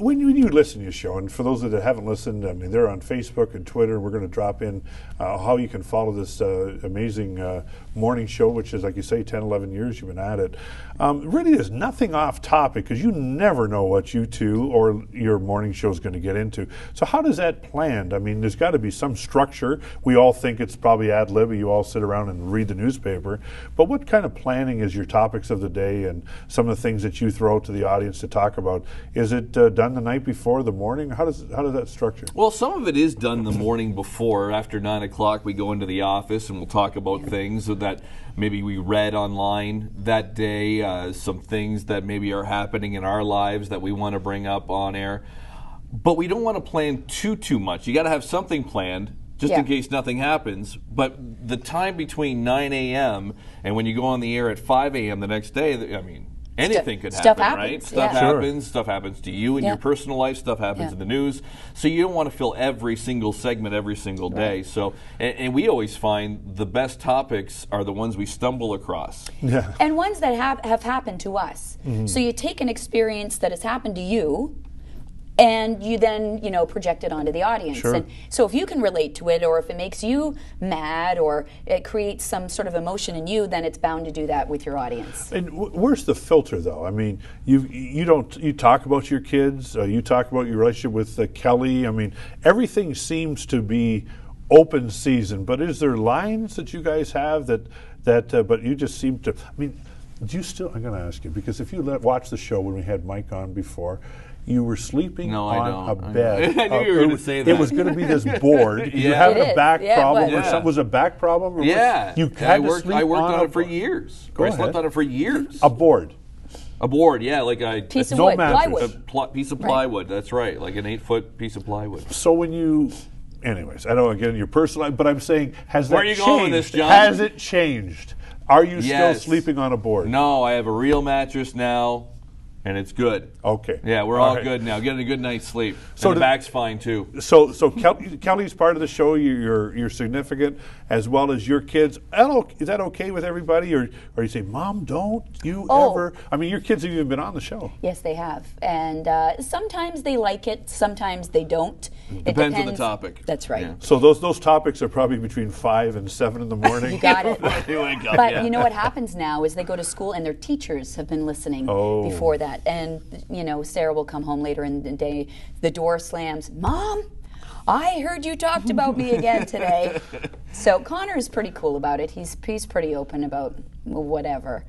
when you listen to your show, and for those that haven't listened, I mean, they're on Facebook and Twitter. We're going to drop in how you can follow this amazing morning show, which is, like you say, 10, 11 years you've been at it. Really, there's nothing off topic because you never know what you two or your morning show is going to get into. So how does that planned? I mean, there's got to be some structure. We all think it's probably ad lib. You all sit around and read the newspaper. But what kind of planning is your topics of the day and some of the things that you throw to the audience to talk about? Is it done the night before, the morning? How does that structure? Well, some of it is done the morning before. After 9 o'clock, we go into the office and we'll talk about things that maybe we read online that day, some things that maybe are happening in our lives that we want to bring up on air. But we don't want to plan too much. You got to have something planned just in case nothing happens. But the time between 9 a.m. and when you go on the air at 5 a.m. the next day, I mean, anything could happen, right? Stuff happens. Stuff happens to you in your personal life. Stuff happens in the news. So you don't want to fill every single segment every single day. So, and we always find the best topics are the ones we stumble across. Yeah. And ones that have happened to us. Mm-hmm. So you take an experience that has happened to you, and you then, project it onto the audience. Sure. And so if you can relate to it, or if it makes you mad, or it creates some sort of emotion in you, then it's bound to do that with your audience. And where's the filter, though? I mean, you talk about your kids, you talk about your relationship with Kelly. I mean, everything seems to be open season. But is there lines that you guys have that but you just seem to? I mean, do you still? I'm going to ask you because if you watch the show when we had Mike on before. You were sleeping on a bed. I knew you were going to say that. It was going to be this board. You having a back problem or something? Was it a back problem? Or you had I worked on it for years. I slept on it for years. A board. A board, yeah, like a piece of wood, plywood. A piece of plywood. That's right, like an 8-foot piece of plywood. So when you, anyways, I don't want to get into your personal life, but I'm saying, has that changed? Where are you going with this, John? Has it changed? Are you still sleeping on a board? No, I have a real mattress now. And it's good. Okay. Yeah, we're all good now. Getting a good night's sleep. So and the back's fine too. So Kelly's part of the show. You're significant, as well as your kids. Is that okay with everybody, or you say, Mom, don't you ever? I mean, your kids have even been on the show. Yes, they have, and sometimes they like it, sometimes they don't. It depends on the topic. That's right. Yeah. So those topics are probably between 5 and 7 in the morning. You got it. But you know what happens now is they go to school and their teachers have been listening before that. And, Sarah will come home later in the day, the door slams, Mom, I heard you talked about me again today. So Connor is pretty cool about it. He's pretty open about whatever.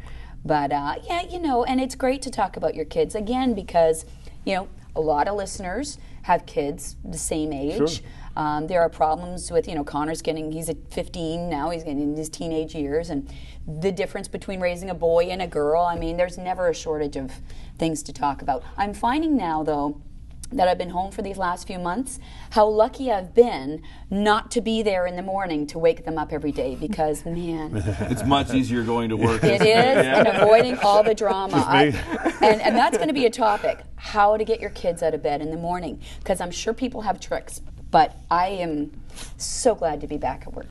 But, and it's great to talk about your kids, again, because, a lot of listeners have kids the same age. Sure. There are problems with, Connor's he's at 15 now, he's getting in his teenage years, and the difference between raising a boy and a girl, I mean, there's never a shortage of things to talk about. I'm finding now, though, that I've been home for these last few months, how lucky I've been not to be there in the morning to wake them up every day, because, man. It's much easier going to work. It is, and avoiding all the drama. And that's going to be a topic, how to get your kids out of bed in the morning, because I'm sure people have tricks, but I am so glad to be back at work.